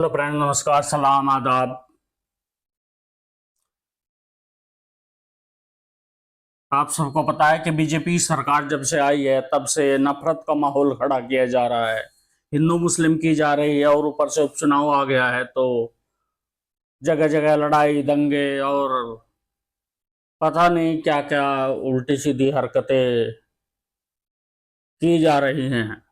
Hello friend, नमस्कार, सलाम, आदाब। आप सबको पता है कि बीजेपी सरकार जब से आई है तब से नफरत का माहौल खड़ा किया जा रहा है। हिंदू मुस्लिम की जा रही है और ऊपर से उपचुनाव आ गया है तो जगह जगह लड़ाई दंगे और पता नहीं क्या क्या उल्टी सीधी हरकतें की जा रही हैं।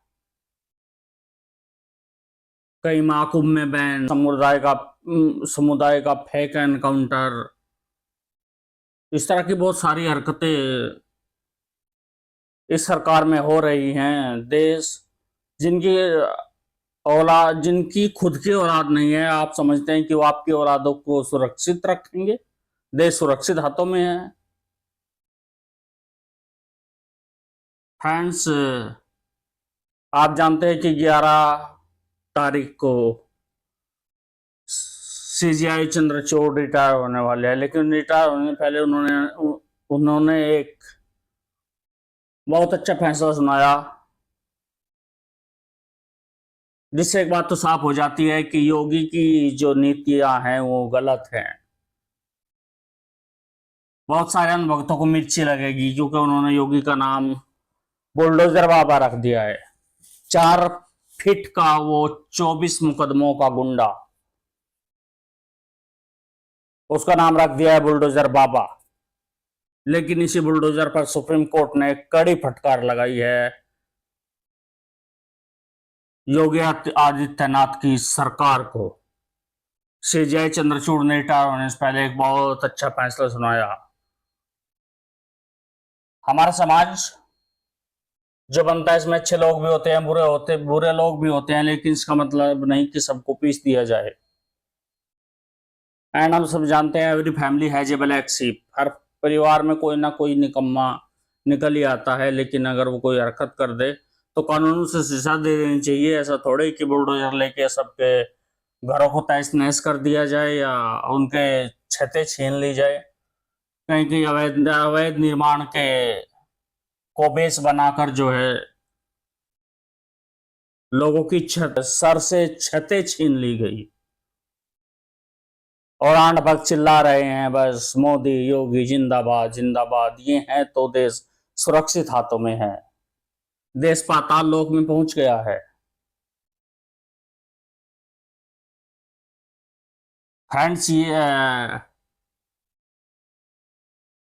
कई महाकुंभ में बैन, समुदाय का फेक एनकाउंटर, इस तरह की बहुत सारी हरकतें इस सरकार में हो रही हैं। देश जिनकी औलाद जिनकी खुद की औलाद नहीं है, आप समझते हैं कि वो आपकी औलादों को सुरक्षित रखेंगे? देश सुरक्षित हाथों में है। फ्रेंड्स, आप जानते हैं कि 11 तारीख को सीजीआई चंद्रचूड़ रिटायर होने वाले हैं, लेकिन रिटायर होने से पहले उन्होंने एक बहुत अच्छा फैसला सुनाया, जिससे एक बात तो साफ हो जाती है कि योगी की जो नीतियां हैं वो गलत हैं। बहुत सारे अनुभक्तों को मिर्ची लगेगी क्योंकि उन्होंने योगी का नाम बुलडोजर बाबा रख दिया है। 4 फीट का वो 24 मुकदमों का गुंडा, उसका नाम रख दिया है बुलडोजर बाबा। लेकिन इसी बुलडोजर पर सुप्रीम कोर्ट ने कड़ी फटकार लगाई है योगी आदित्यनाथ की सरकार को। सीजीआई चंद्रचूड़ ने रिटायर होने से पहले एक बहुत अच्छा फैसला सुनाया। हमारा समाज जो बनता है इसमें अच्छे लोग भी होते हैं, बुरे लोग भी होते हैं, लेकिन इसका मतलब नहीं कि सबको पीस दिया जाए। एंड हम सब जानते हैं every family has a black sheep. हर परिवार में कोई ना कोई निकम्मा निकल ही आता है, लेकिन अगर वो कोई हरकत कर दे तो कानून से सजा दे देनी चाहिए। ऐसा थोड़े कि बुलडोजर लेके सबके घरों को तहस नहस कर दिया जाए या उनके छतें छीन ली जाए। कहीं कहीं अवैध अवैध निर्माण के को बेस बनाकर जो है लोगों की छत सर से छतें छीन ली गई और आंड भक्त चिल्ला रहे हैं बस मोदी योगी जिंदाबाद जिंदाबाद। ये है तो देश सुरक्षित हाथों में है। देश पाताल लोक में पहुंच गया है। फ्रेंड्स, ये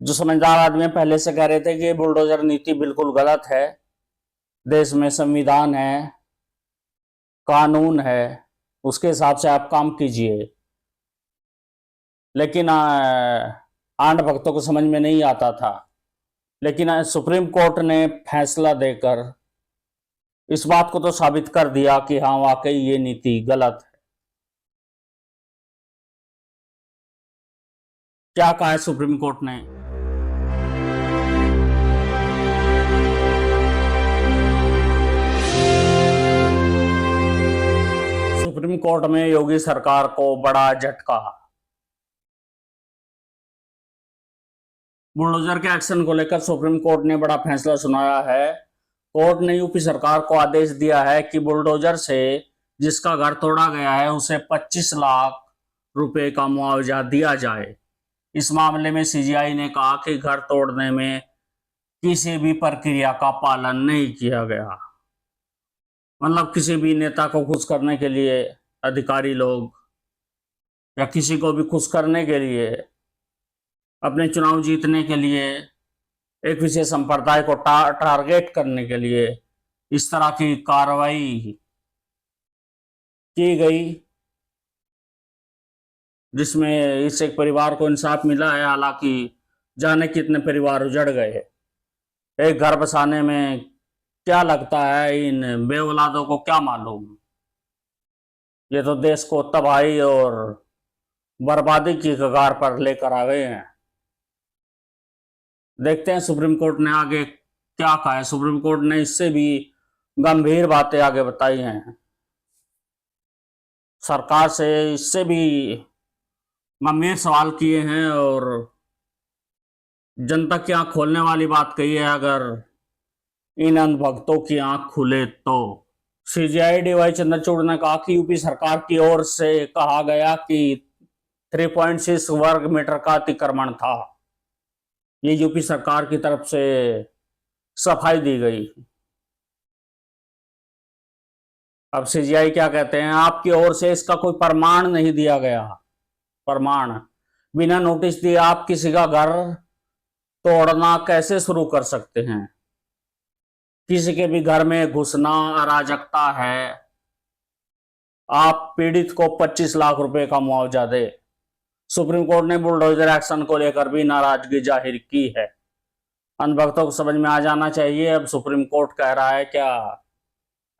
जो समझदार आदमी पहले से कह रहे थे कि बुलडोजर नीति बिल्कुल गलत है। देश में संविधान है, कानून है, उसके हिसाब से आप काम कीजिए। लेकिन आंड भक्तों को समझ में नहीं आता था। लेकिन सुप्रीम कोर्ट ने फैसला देकर इस बात को तो साबित कर दिया कि हाँ, वाकई ये नीति गलत है। क्या कहा है सुप्रीम कोर्ट ने? सुप्रीम कोर्ट में योगी सरकार को बड़ा झटका। बुलडोजर के एक्शन को लेकर सुप्रीम कोर्ट ने बड़ा फैसला सुनाया है। कोर्ट ने यूपी सरकार को आदेश दिया है कि बुलडोजर से जिसका घर तोड़ा गया है उसे 25 लाख रुपए का मुआवजा दिया जाए। इस मामले में सीजीआई ने कहा कि घर तोड़ने में किसी भी प्रक्रिया का पालन नहीं किया गया। मतलब किसी भी नेता को खुश करने के लिए अधिकारी लोग या किसी को भी खुश करने के लिए, अपने चुनाव जीतने के लिए, एक विशेष संप्रदाय को टारगेट करने के लिए इस तरह की कार्रवाई की गई, जिसमें इस एक परिवार को इंसाफ मिला है। हालांकि जाने कितने परिवार उजड़ गए। एक घर बसाने में क्या लगता है, इन बेऔलादों को क्या मालूम। ये तो देश को तबाही और बर्बादी की कगार पर लेकर आ गए हैं। देखते हैं सुप्रीम कोर्ट ने आगे क्या कहा है। सुप्रीम कोर्ट ने इससे भी गंभीर बातें आगे बताई हैं। सरकार से इससे भी गंभीर सवाल किए हैं और जनता की आंख खोलने वाली बात कही है। अगर इन अंधभक्तों की आंख खुले तो सीजीआई डीवाई चंद्रचूड़ ने कहा कि यूपी सरकार की ओर से कहा गया कि 3.6 वर्ग मीटर का अतिक्रमण था। ये यूपी सरकार की तरफ से सफाई दी गई। अब सीजीआई क्या कहते हैं, आपकी ओर से इसका कोई प्रमाण नहीं दिया गया। प्रमाण बिना नोटिस दिए आप किसी का घर तोड़ना कैसे शुरू कर सकते हैं? किसी के भी घर में घुसना अराजकता है। आप पीड़ित को 25 लाख रुपए का मुआवजा दे। सुप्रीम कोर्ट ने बुलडोजर एक्शन को लेकर भी नाराजगी जाहिर की है। अनभक्तों को समझ में आ जाना चाहिए, अब सुप्रीम कोर्ट कह रहा है क्या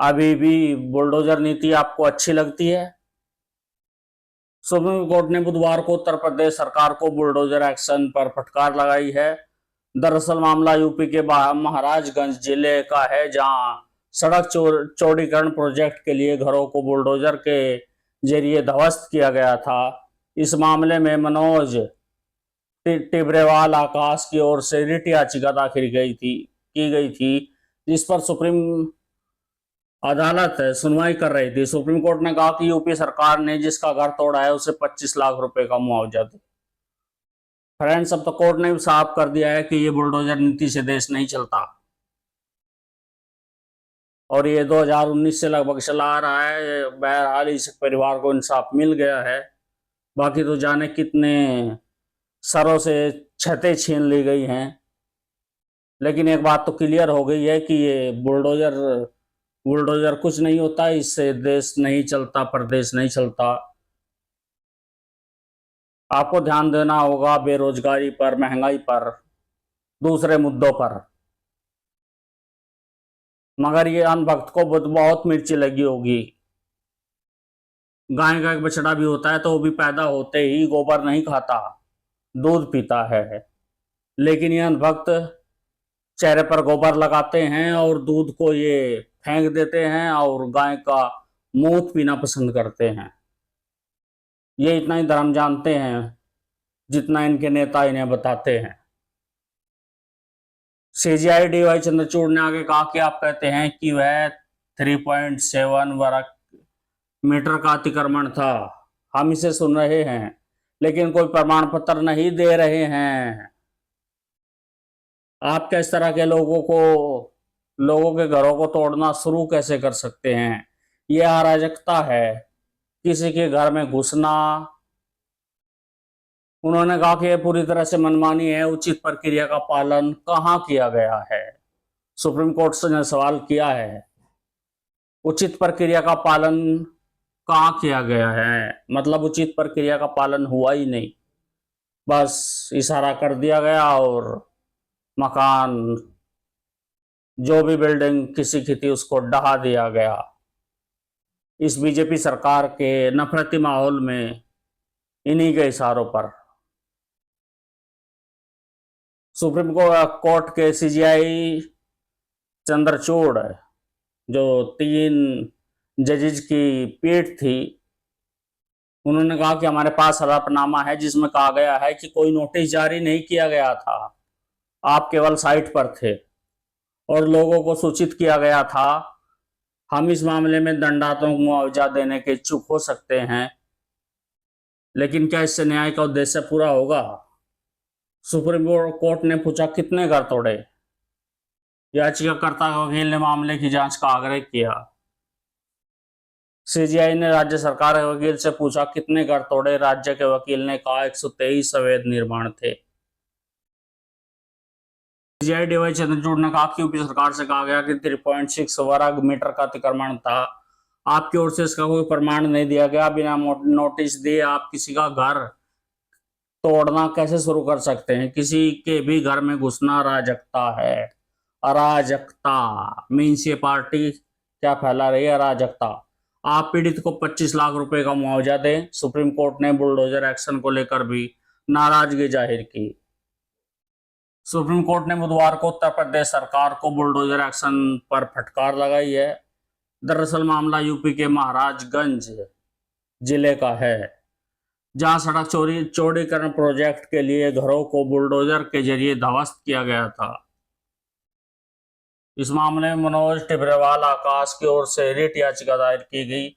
अभी भी बुलडोजर नीति आपको अच्छी लगती है? सुप्रीम कोर्ट ने बुधवार को उत्तर प्रदेश सरकार को बुलडोजर एक्शन पर फटकार लगाई है। दरअसल मामला यूपी के महाराजगंज जिले का है, जहां सड़क चौड़ीकरण प्रोजेक्ट के लिए घरों को बुलडोजर के जरिए ध्वस्त किया गया था। इस मामले में मनोज टिब्रेवाल आकाश की ओर से रिट याचिका दाखिल की गई थी, जिस पर सुप्रीम अदालत सुनवाई कर रही थी। सुप्रीम कोर्ट ने कहा कि यूपी सरकार ने जिसका घर तोड़ा है उसे 25 लाख रुपए का मुआवजा दे। फ्रेंड्स, अब तो कोर्ट ने भी साफ कर दिया है कि ये बुलडोजर नीति से देश नहीं चलता, और ये 2019 से लगभग चला आ रहा है। बहरहाल इस परिवार को इंसाफ मिल गया है। बाकी तो जाने कितने सरों से छतें छीन ली गई हैं, लेकिन एक बात तो क्लियर हो गई है कि ये बुलडोजर कुछ नहीं होता, इससे देश नहीं चलता, प्रदेश नहीं चलता। आपको ध्यान देना होगा बेरोजगारी पर, महंगाई पर, दूसरे मुद्दों पर। मगर ये अनभक्त को बहुत मिर्ची लगी होगी। गाय का एक बछड़ा भी होता है तो वो भी पैदा होते ही गोबर नहीं खाता, दूध पीता है। लेकिन ये अनभक्त चेहरे पर गोबर लगाते हैं और दूध को ये फेंक देते हैं और गाय का मूत पीना पसंद करते हैं। ये इतना ही धर्म जानते हैं जितना इनके नेता इन्हें बताते हैं। सीजीआई डीवाई चंद्रचूड़ ने आगे कहा कि आप कहते हैं कि वह 3.7 वर्ग मीटर का अतिक्रमण था। हम इसे सुन रहे हैं, लेकिन कोई प्रमाण पत्र नहीं दे रहे हैं। आप किस तरह के लोगों के घरों को तोड़ना शुरू कैसे कर सकते हैं? यह अराजकता है, किसी के घर में घुसना। उन्होंने कहा कि यह पूरी तरह से मनमानी है, उचित प्रक्रिया का पालन कहाँ किया गया है? सुप्रीम कोर्ट से ने सवाल किया है, उचित प्रक्रिया का पालन कहाँ किया गया है? मतलब उचित प्रक्रिया का पालन हुआ ही नहीं, बस इशारा कर दिया गया और मकान, जो भी बिल्डिंग किसी की थी उसको ढहा दिया गया। इस बीजेपी सरकार के नफरती माहौल में इन्हीं के इशारों पर सुप्रीम कोर्ट के सीजीआई चंद्रचूड़, जो 3 जजेज की पीठ थी, उन्होंने कहा कि हमारे पास हलफनामा है जिसमें कहा गया है कि कोई नोटिस जारी नहीं किया गया था, आप केवल साइट पर थे और लोगों को सूचित किया गया था। हम इस मामले में दंडात्मक मुआवजा देने के इच्छुक हो सकते हैं, लेकिन क्या इससे न्याय का उद्देश्य पूरा होगा? सुप्रीम कोर्ट ने पूछा कितने घर तोड़े। याचिकाकर्ता के वकील ने मामले की जांच का आग्रह किया। सीजीआई ने राज्य सरकार के वकील से पूछा कितने घर तोड़े। राज्य के वकील ने कहा 123 अवैध निर्माण थे। सीजीआई डीवाई चंद्रचूड़ ने कहा कि यूपी सरकार से कहा गया कि 3.6 वर्ग मीटर का अतिक्रमण था, आपकी ओर से इसका कोई प्रमाण नहीं दिया गया। बिना नोटिस दिए आप किसी का घर तोड़ना कैसे शुरू कर सकते हैं? किसी के भी घर में घुसना अराजकता है। अराजकता मीन्स ये पार्टी क्या फैला रही है? अराजकता। आप पीड़ित को 25 लाख रुपए का मुआवजा दें। सुप्रीम कोर्ट ने बुलडोजर एक्शन को लेकर भी नाराजगी जाहिर की। सुप्रीम कोर्ट ने बुधवार को उत्तर प्रदेश सरकार को बुलडोजर एक्शन पर फटकार लगाई है। दरअसल मामला यूपी के महाराजगंज जिले का है, जहां सड़क चौड़ीकरण प्रोजेक्ट के लिए घरों को बुलडोजर के जरिए ध्वस्त किया गया था। इस मामले में मनोज टिब्रेवाल आकाश की ओर से रिट याचिका दायर की गई,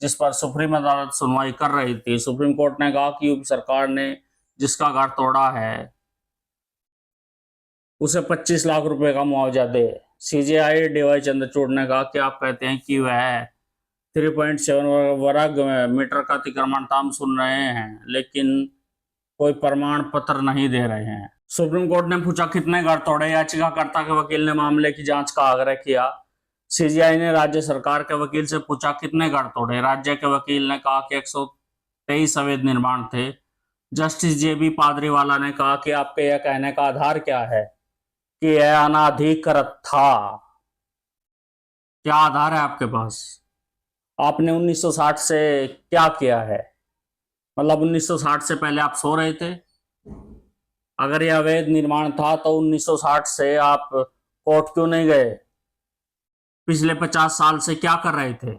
जिस पर सुप्रीम अदालत सुनवाई कर रही थी। सुप्रीम कोर्ट ने कहा कि यूपी सरकार ने जिसका घर तोड़ा है उसे 25 लाख रुपए का मुआवजा दे। सीजेआई डीवाई चंद्रचूड़ ने कहा कि आप कहते हैं कि वह 3.7 वर्ग मीटर का अतिक्रमण हम सुन रहे हैं, लेकिन कोई प्रमाण पत्र नहीं दे रहे हैं। सुप्रीम कोर्ट ने पूछा कितने घर तोड़े। याचिकाकर्ता के वकील ने मामले की जांच का आग्रह किया। सीजीआई ने राज्य सरकार के वकील से पूछा कितने घर तोड़े। राज्य के वकील ने कहा कि 123 अवैध निर्माण थे। जस्टिस जेबी पादरीवाला ने कहा कि आपके यह कहने का आधार क्या है कि यह अनाधिकृत था? क्या आधार है आपके पास? आपने 1960 से क्या किया है? मतलब 1960 से पहले आप सो रहे थे? अगर यह अवैध निर्माण था तो 1960 से आप कोर्ट क्यों नहीं गए? पिछले 50 साल से क्या कर रहे थे?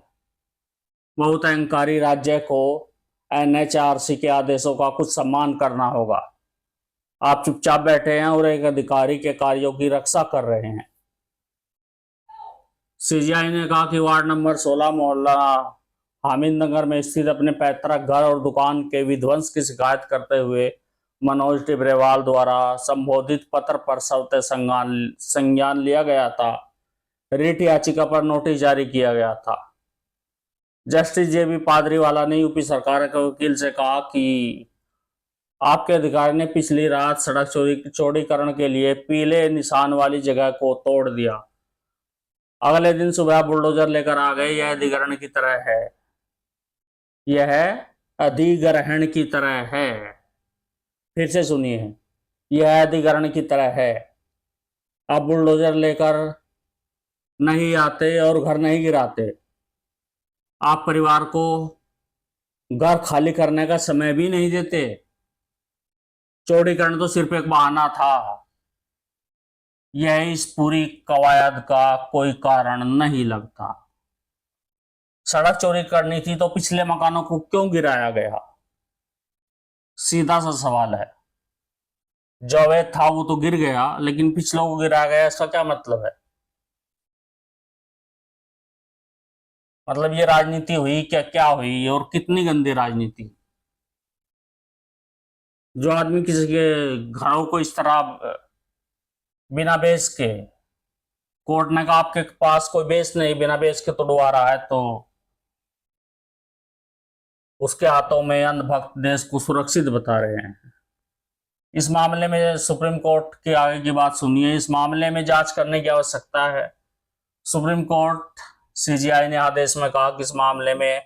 बहुत अहंकारी राज्य को एनएचआरसी के आदेशों का कुछ सम्मान करना होगा। आप चुपचाप बैठे हैं और एक अधिकारी के कार्यों की रक्षा कर रहे हैं। सीजीआई ने कहा कि वार्ड नंबर 16 मोहल्ला हामिद नगर में स्थित अपने पैतृक घर और दुकान के विध्वंस की शिकायत करते हुए मनोज टिब्रेवाल द्वारा संबोधित पत्र पर स्वतः संज्ञान लिया गया था। रिट याचिका पर नोटिस जारी किया गया था। जस्टिस जेबी पादरीवाला ने यूपी सरकार के वकील से कहा कि आपके अधिकारी ने पिछली रात सड़क चौड़ीकरण के लिए पीले निशान वाली जगह को तोड़ दिया। अगले दिन सुबह बुलडोजर लेकर आ गए। यह अधिग्रहण की तरह है। यह अधिग्रहण की तरह है। फिर से सुनिए, यह अधिग्रहण की तरह है। आप बुलडोजर लेकर नहीं आते और घर नहीं गिराते। आप परिवार को घर खाली करने का समय भी नहीं देते। चौड़ीकरण तो सिर्फ एक बहाना था। यह इस पूरी कवायद का कोई कारण नहीं लगता। सड़क चोरी करनी थी तो पिछले मकानों को क्यों गिराया गया? सीधा सा सवाल है। जो अवैध था वो तो गिर गया, लेकिन पिछलों को गिराया गया, इसका क्या मतलब है? मतलब ये राजनीति हुई क्या? क्या हुई और कितनी गंदी राजनीति। जो आदमी किसी के घरों को इस तरह बिना बेस के, कोर्ट ने कहा आपके पास कोई बेस नहीं, बिना बेस के तोड़वा रहा है, तो उसके हाथों में अंधभक्त देश को सुरक्षित बता रहे हैं। इस मामले में सुप्रीम कोर्ट के आगे की बात सुनिए। इस मामले में जांच करने की आवश्यकता है। सुप्रीम कोर्ट सीजीआई ने आदेश में कहा कि इस मामले में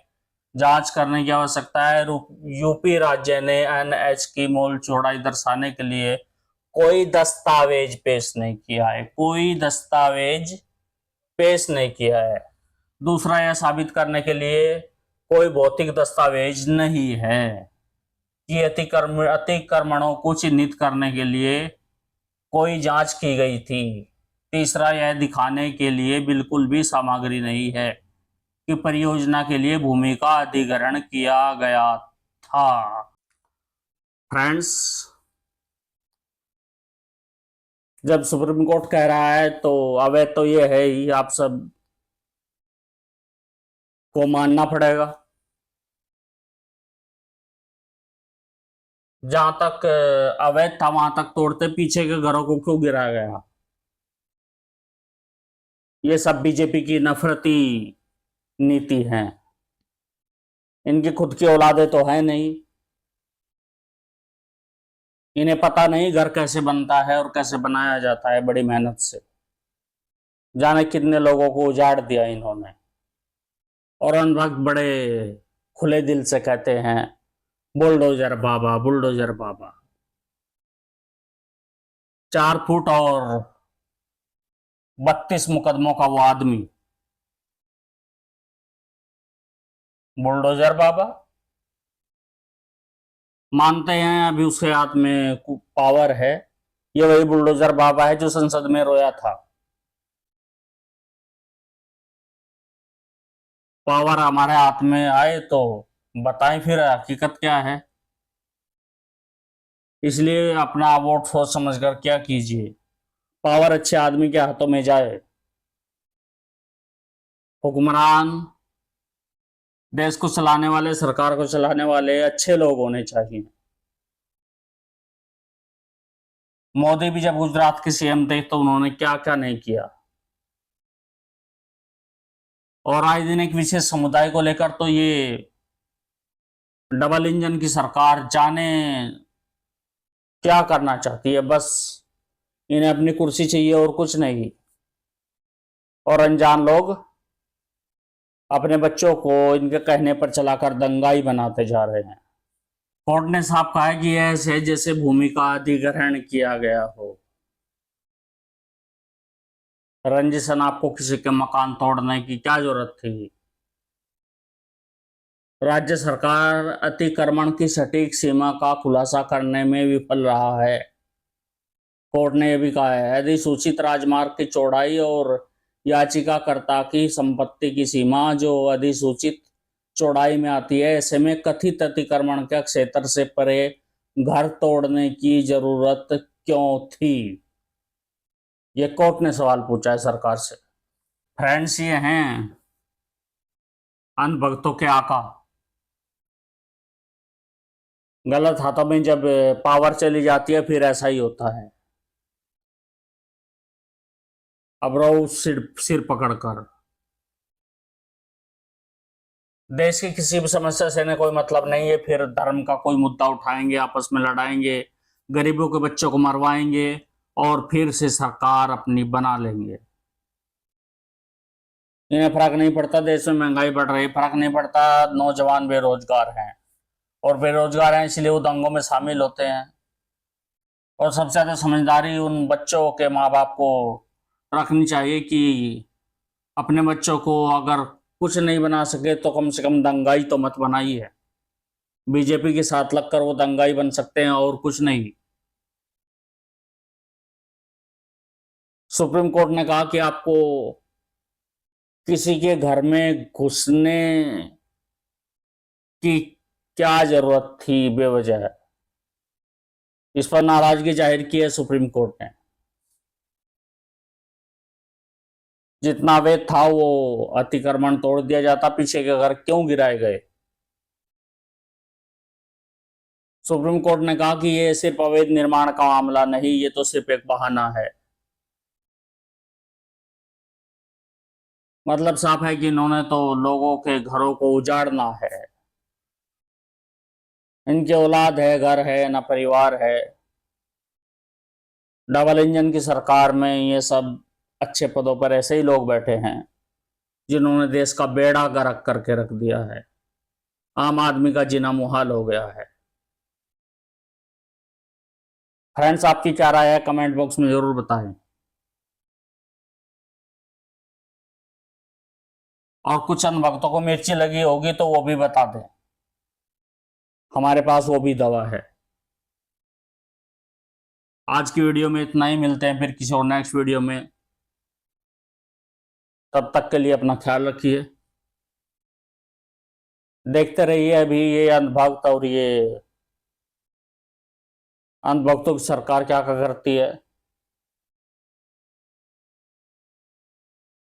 जांच करने की आवश्यकता है। यूपी राज्य ने एनएच की मूल चौड़ाई दर्शाने के लिए कोई दस्तावेज पेश नहीं किया है। कोई दस्तावेज पेश नहीं किया है। दूसरा, यह साबित करने के लिए कोई भौतिक दस्तावेज नहीं है कि अतिक्रमणों को चिन्हित करने के लिए कोई जांच की गई थी। तीसरा, यह दिखाने के लिए बिल्कुल भी सामग्री नहीं है कि परियोजना के लिए भूमि का अधिग्रहण किया गया था। फ्रेंड्स, जब सुप्रीम कोर्ट कह रहा है तो अवैध तो ये है ही, आप सब को मानना पड़ेगा। जहां तक अवैध था वहां तक तोड़ते, पीछे के घरों को क्यों गिराया गया? ये सब बीजेपी की नफरती नीति है। इनकी खुद की औलादे तो है नहीं। इन्हें पता नहीं घर कैसे बनता है और कैसे बनाया जाता है बड़ी मेहनत से। जाने कितने लोगों को उजाड़ दिया इन्होंने। और अनभक्त बड़े खुले दिल से कहते हैं बुलडोजर बाबा, बुलडोजर बाबा। 4 फुट और 32 मुकदमों का वो आदमी बुलडोजर बाबा। मानते हैं अभी उसके हाथ में पावर है। ये वही बुलडोजर बाबा है जो संसद में रोया था। पावर हमारे हाथ में आए तो बताएं फिर हकीकत क्या है। इसलिए अपना वोट सोच समझ कर क्या कीजिए। पावर अच्छे आदमी के हाथों में जाए हुक्मरान, देश को चलाने वाले, सरकार को चलाने वाले अच्छे लोग होने चाहिए। मोदी भी जब गुजरात के सीएम थे तो उन्होंने क्या क्या नहीं किया। और आए दिन एक विशेष समुदाय को लेकर तो ये डबल इंजन की सरकार जाने क्या करना चाहती है। बस इन्हें अपनी कुर्सी चाहिए और कुछ नहीं। और अनजान लोग अपने बच्चों को इनके कहने पर चलाकर दंगाई बनाते जा रहे हैं। कोर्ट ने साफ कहा है कि यह ऐसे है जैसे भूमि का अधिग्रहण किया गया हो। रंजिशन, आपको किसी के मकान तोड़ने की क्या जरूरत थी। राज्य सरकार अतिक्रमण की सटीक सीमा का खुलासा करने में विफल रहा है। कोर्ट ने यह भी कहा है अधिसूचित राजमार्ग की चौड़ाई और याचिकाकर्ता की संपत्ति की सीमा जो अधिसूचित चौड़ाई में आती है, ऐसे में कथित अतिक्रमण के क्षेत्र से परे घर तोड़ने की जरूरत क्यों थी। ये कोर्ट ने सवाल पूछा है सरकार से। फ्रेंड्स, ये हैं अंधभक्तों के आका। गलत हाथों में जब पावर चली जाती है फिर ऐसा ही होता है। अब रहो सिर सिर पकड़कर। देश की किसी भी समस्या से इन्हें कोई मतलब नहीं है, फिर धर्म का कोई मुद्दा उठाएंगे, आपस में लड़ाएंगे, गरीबों के बच्चों को मरवाएंगे और फिर से सरकार अपनी बना लेंगे। इन्हें फर्क नहीं पड़ता देश में महंगाई बढ़ रही, फर्क नहीं पड़ता नौजवान बेरोजगार हैं, और बेरोजगार हैं इसलिए वो दंगों में शामिल होते हैं। और सबसे ज्यादा समझदारी उन बच्चों के माँ बाप को रखनी चाहिए कि अपने बच्चों को अगर कुछ नहीं बना सके तो कम से कम दंगाई तो मत बनाइए। बीजेपी के साथ लगकर वो दंगाई बन सकते हैं और कुछ नहीं। सुप्रीम कोर्ट ने कहा कि आपको किसी के घर में घुसने की क्या जरूरत थी बेवजह। इस पर नाराजगी जाहिर की है सुप्रीम कोर्ट ने। जितना अवैध था वो अतिक्रमण तोड़ दिया जाता, पीछे के घर क्यों गिराए गए। सुप्रीम कोर्ट ने कहा कि ये सिर्फ अवैध निर्माण का मामला नहीं, ये तो सिर्फ एक बहाना है। मतलब साफ है कि इन्होंने तो लोगों के घरों को उजाड़ना है। इनके औलाद है, घर है, ना परिवार है। डबल इंजन की सरकार में ये सब अच्छे पदों पर ऐसे ही लोग बैठे हैं जिन्होंने देश का बेड़ा गर्क करके रख दिया है। आम आदमी का जीना मुहाल हो गया है। फ्रेंड्स, आपकी क्या राय है कमेंट बॉक्स में जरूर बताएं। और कुछ अन्य भक्तों को मिर्ची लगी होगी तो वो भी बता दें, हमारे पास वो भी दवा है। आज की वीडियो में इतना ही, मिलते हैं फिर किसी और नेक्स्ट वीडियो में। तब तक के लिए अपना ख्याल रखिए। देखते रहिए अभी ये अंधभक्त और ये अंधभक्तों की सरकार क्या क्या करती है।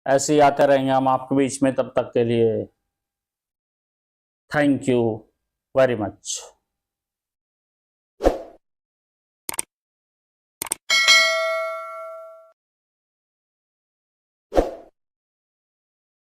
ऐसे ही आते रहेंगे हम आपके बीच में। तब तक के लिए थैंक यू वेरी मच।